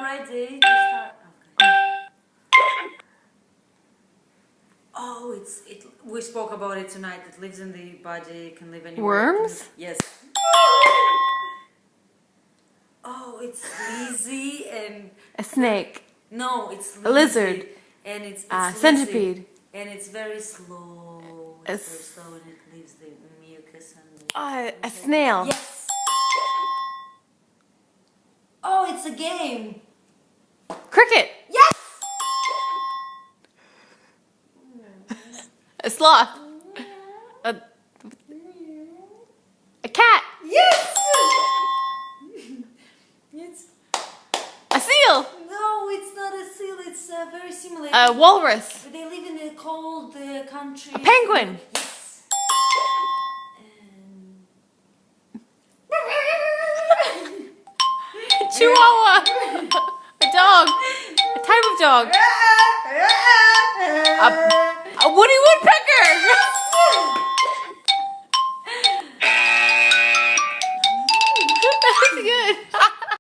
Friday. They start. Okay. Oh, we spoke about it tonight. It lives in the body, can live anywhere. Worms? Yes. Oh, it's sleazy and... A snake. No, it's sleazy. A lizard. And it's centipede. And it's very slow. It's very slow and it leaves the mucus and... A snail. Yes! Oh, it's a game! Cricket. Yes! A sloth. A cat. Yes! It's... A seal. No, it's not a seal. It's very similar. A walrus. They live in a cold country. A penguin. Yes. A chihuahua. A dog. A type of dog. A woody woodpecker. That's good.